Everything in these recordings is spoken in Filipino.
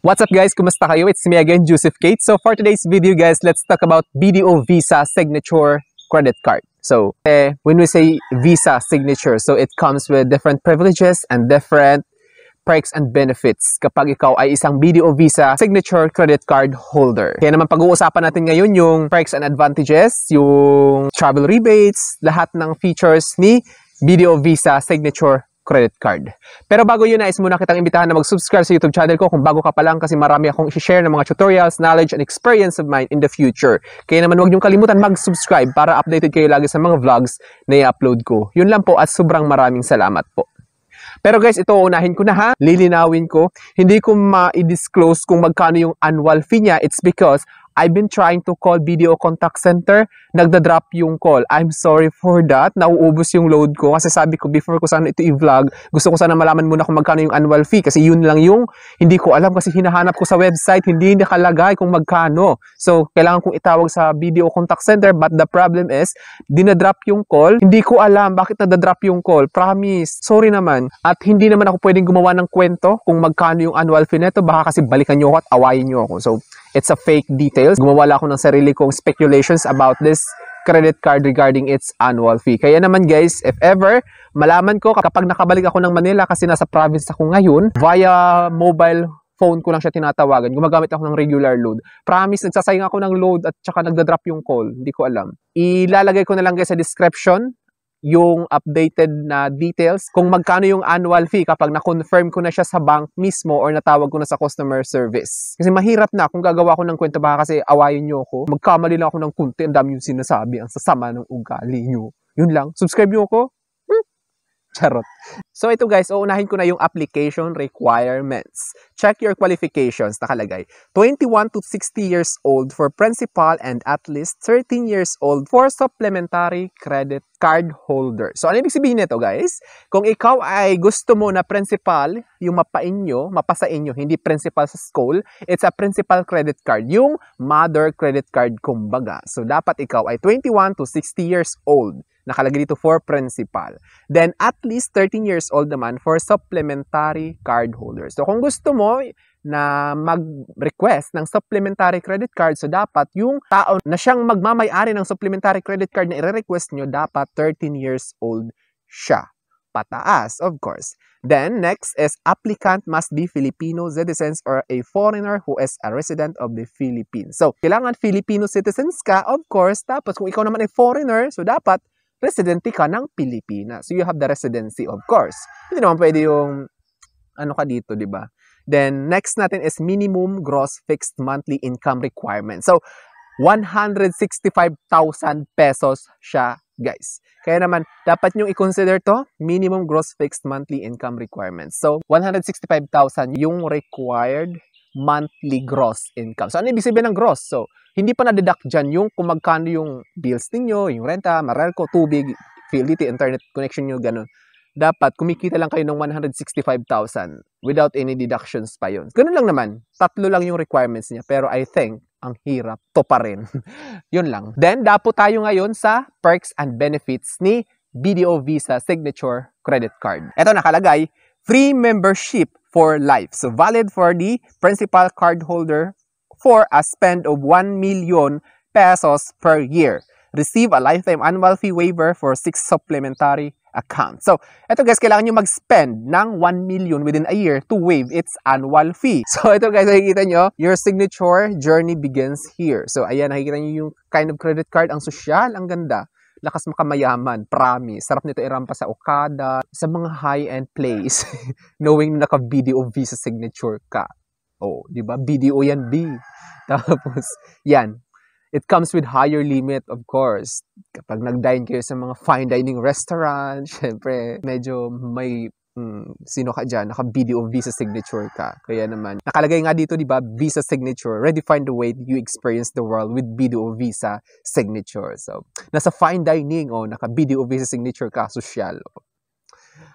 What's up guys? Kumusta kayo? It's me again, Joseph Kate. So for today's video guys, let's talk about BDO Visa Signature Credit Card. So when we say Visa Signature, so it comes with different privileges and different perks and benefits kapag ikaw ay isang BDO Visa Signature Credit Card holder. Kaya naman pag-uusapan natin ngayon yung perks and advantages, yung travel rebates, lahat ng features ni BDO Visa Signature Credit Card. Pero bago yun, nais muna kitang imbitahan na mag-subscribe sa YouTube channel ko kung bago ka pa lang kasi marami akong i-share ng mga tutorials, knowledge, and experience of mine in the future. Kaya naman huwag niyong kalimutan mag-subscribe para updated kayo lagi sa mga vlogs na i-upload ko. Yun lang po at sobrang maraming salamat po. Pero guys, ito unahin ko na ha. Lilinawin ko. Hindi ko ma-disclose kung magkano yung annual fee niya. It's because I've been trying to call BDO Contact Center. Nagda-drop yung call. I'm sorry for that. Nauubos yung load ko. Kasi sabi ko, before ko sana ito i-vlog, gusto ko sana malaman muna kung magkano yung annual fee. Kasi yun lang yung hindi ko alam. Kasi hinahanap ko sa website, hindi nakalagay kung magkano. So, kailangan kong itawag sa BDO Contact Center. But the problem is, dinadrop yung call. Hindi ko alam bakit nadadrop yung call. Promise. Sorry naman. At hindi naman ako pwedeng gumawa ng kwento kung magkano yung annual fee nito. Baka kasi balikan nyo ako at awayin nyo ako. So, it's a fake details. Gumawala ako ng sarili kong speculations about this credit card regarding its annual fee. Kaya naman guys, if ever, malaman ko kapag nakabalik ako ng Manila kasi nasa province ako ngayon, via mobile phone ko lang siya tinatawagan. Gumagamit ako ng regular load. Promise, nagsasayang ako ng load at saka nagda-drop yung call. Hindi ko alam. Ilalagay ko na lang guys sa description yung updated na details kung magkano yung annual fee kapag na-confirm ko na siya sa bank mismo or natawag ko na sa customer service. Kasi mahirap na kung gagawa ko ng kwento baka kasi awayin nyo ako. Magkamali lang ako ng kunti, ang dami yung sinasabi, ang sasama ng ugali nyo. Yun lang. Subscribe nyo ako. Charot. So ito guys, uunahin ko na yung application requirements. Check your qualifications. Nakalagay, 21 to 60 years old for principal and at least 13 years old for supplementary credit card holder. So ano ibig sabihin nito guys? Kung ikaw ay gusto mo na principal, yung mapasa inyo, hindi principal sa school, it's a principal credit card. Yung mother credit card kumbaga. So dapat ikaw ay 21 to 60 years old. Nakalagay dito for principal. Then, at least 13 years old naman for supplementary card holders. So, kung gusto mo na mag-request ng supplementary credit card, so dapat yung tao na siyang magmamay-ari ng supplementary credit card na i-request nyo, dapat 13 years old siya. Pataas, of course. Then, next is applicant must be Filipino citizens or a foreigner who is a resident of the Philippines. So, kailangan Filipino citizens ka, of course. Tapos, kung ikaw naman ay foreigner, so dapat residente ka ng Pilipinas. So, you have the residency, of course. Hindi naman pwede yung, ano ka dito, di ba? Then, next natin is minimum gross fixed monthly income requirement. So, 165,000 pesos siya, guys. Kaya naman, dapat nyo i-consider to minimum gross fixed monthly income requirements. So, 165,000 yung required monthly gross income. So, ano ibig sabihin ng gross? So, hindi pa na-deduct dyan yung kung magkano yung bills ninyo, yung renta, Meralco, tubig, utility, internet connection nyo, ganun. Dapat, kumikita lang kayo ng 165,000 without any deductions pa yun. Ganun lang naman. 3 lang yung requirements niya. Pero I think, ang hirap. To pa rin. Yun lang. Then, dapo tayo ngayon sa perks and benefits ni BDO Visa Signature Credit Card. Ito nakalagay, free membership for life. So, valid for the principal card holder for a spend of 1 million pesos per year. Receive a lifetime annual fee waiver for 6 supplementary accounts. So, ito guys, kailangan nyo mag-spend ng 1 million within a year to waive its annual fee. So, ito guys, nakikita nyo, your signature journey begins here. So, ayan, nakikita nyo yung kind of credit card. Ang sosyal, ang ganda. Lakas makamayaman, promise. Sarap nito irampa sa Okada, sa mga high-end place, knowing na naka-BDO Visa Signature ka. Oh, di ba? BDO yan, B. Tapos, yan. It comes with higher limit, of course. Kapag nag-dine kayo sa mga fine dining restaurant, syempre, medyo may sino ka dyan, naka-BDO Visa Signature ka. Kaya naman, nakalagay nga dito, di ba, Visa Signature, redefine the way you experience the world with BDO Visa Signature. So, nasa fine dining, naka-BDO Visa Signature ka, social.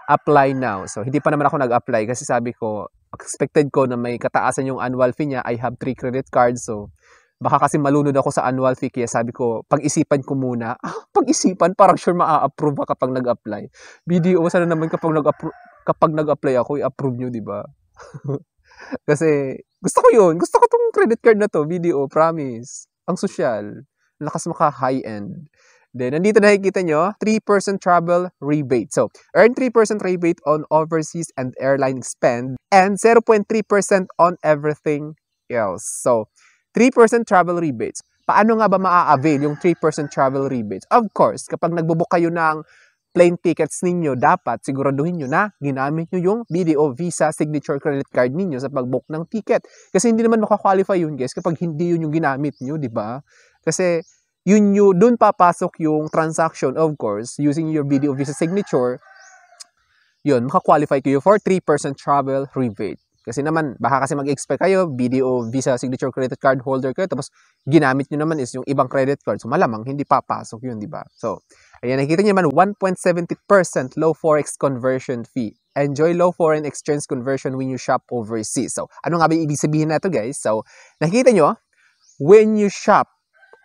Apply now. So, hindi pa naman ako nag-apply kasi sabi ko, expected ko na may kataasan yung annual fee niya. I have 3 credit cards, so baka kasi malunod ako sa annual fee, kaya sabi ko, pag-isipan ko muna. Pag-isipan, parang sure maa-approve ka kapag nag-apply. BDO, sana naman kapag nag-apply ako, i-approve nyo, di ba? Kasi gusto ko yun. Gusto ko tong credit card na to. BDO, promise. Ang social. Lakas maka high-end. Then, nandito nakikita nyo, 3% travel rebate. So, earn 3% rebate on overseas and airline spend and 0.3% on everything else. So, 3% travel rebates. Paano nga ba maa-avail yung 3% travel rebates? Of course, kapag nagbubook kayo ng plane tickets ninyo, dapat siguraduhin nyo na ginamit nyo yung BDO Visa Signature Credit Card ninyo sa pag-book ng ticket. Kasi hindi naman makakwalify yun, guys, kapag hindi yun yung ginamit nyo, di ba? Kasi doon papasok yung transaction, of course, using your BDO Visa Signature, yun, makakwalify kayo for 3% travel rebate. Kasi naman, baka kasi mag-expect kayo, BDO Visa Signature Credit Card holder kayo, tapos ginamit nyo naman is yung ibang credit card. So, malamang hindi papasok yun, di ba? So, ayan, nakikita nyo naman, 1.70% low forex conversion fee. Enjoy low foreign exchange conversion when you shop overseas. So, ano nga ba ibig sabihin na ito, guys? So, nakikita nyo, when you shop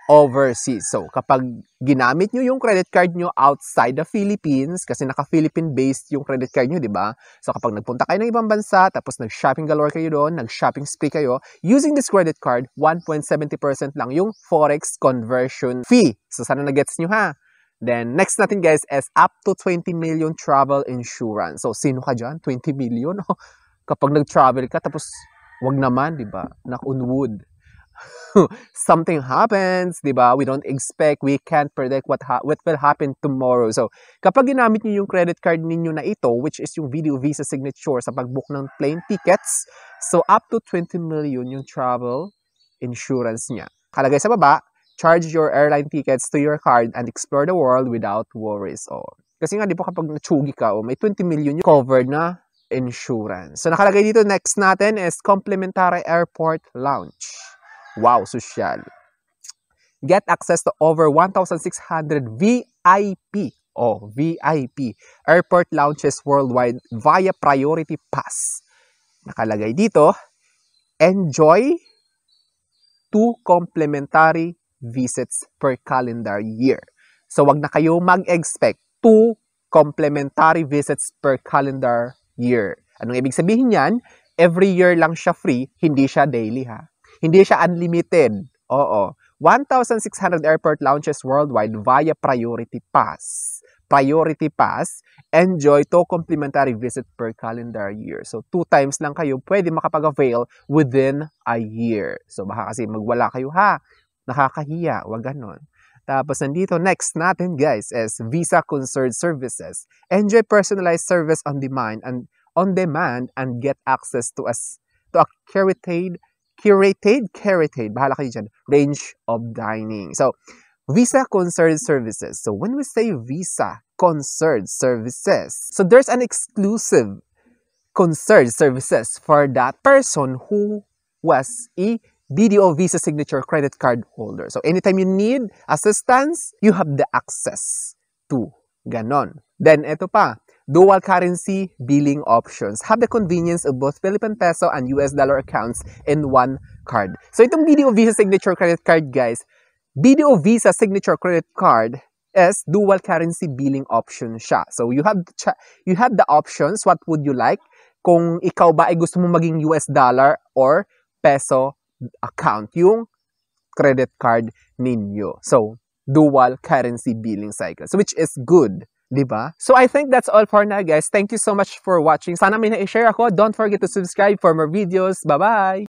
overseas. So, kapag ginamit nyo yung credit card nyo outside the Philippines, kasi naka-Philippine-based yung credit card nyo, di ba? So, kapag nagpunta kayo ng ibang bansa, tapos nag-shopping galore kayo doon, nag-shopping spree kayo, using this credit card, 1.70% lang yung forex conversion fee. So, sana na-gets nyo ha? Then, next natin guys is up to 20 million travel insurance. So, sino ka dyan? 20 million? Kapag nag-travel ka, tapos wag naman, di ba? Knock on wood. Something happens, di ba? We don't expect, we can't predict what will happen tomorrow. So, kapag ginamit niyo yung credit card ninyo na ito, which is yung BDO Visa Signature sa pag-book ng plane tickets, so up to 20 million yung travel insurance niya. Kalagay sa baba, charge your airline tickets to your card and explore the world without worries. Kasi nga, di ba kapag natsugi ka, may 20 million yung covered na insurance. So, nakalagay dito, next natin is complimentary airport lounge. Wow, social. Get access to over 1,600 VIP VIP airport lounges worldwide via Priority Pass. Nakalagay dito, enjoy 2 complimentary visits per calendar year. So, wag na kayo mag-expect 2 complimentary visits per calendar year. Anong ibig sabihin yan? Every year lang siya free, hindi siya daily ha. Hindi siya unlimited. Oo. 1,600 airport lounges worldwide via Priority Pass. Priority Pass, enjoy 2 complimentary visit per calendar year. So, 2 times lang kayo pwede makapag-avail within a year. So, baka kasi magwala kayo ha. Nakakahiya. Wag ganon. Tapos, nandito, next natin guys is Visa Concierge Services. Enjoy personalized service on demand and get access to a curated, bahala kayo dyan, range of dining. So, Visa Concierge Services. So, when we say Visa Concierge Services, so there's an exclusive concierge services for that person who was a BDO Visa Signature credit card holder. So, anytime you need assistance, you have the access to ganon. Then, ito pa, dual currency billing options. Have the convenience of both Philippine peso and US dollar accounts in one card. So, itong BDO Visa Signature credit card, guys, BDO Visa Signature credit card is dual currency billing option siya. So, you have the options. What would you like? Kung ikaw ba ay gusto mo maging US dollar or peso account yung credit card ninyo. So, dual currency billing cycle. So, which is good. Diba? So, I think that's all for now, guys. Thank you so much for watching. Sana may na-share ako. Don't forget to subscribe for more videos. Bye-bye!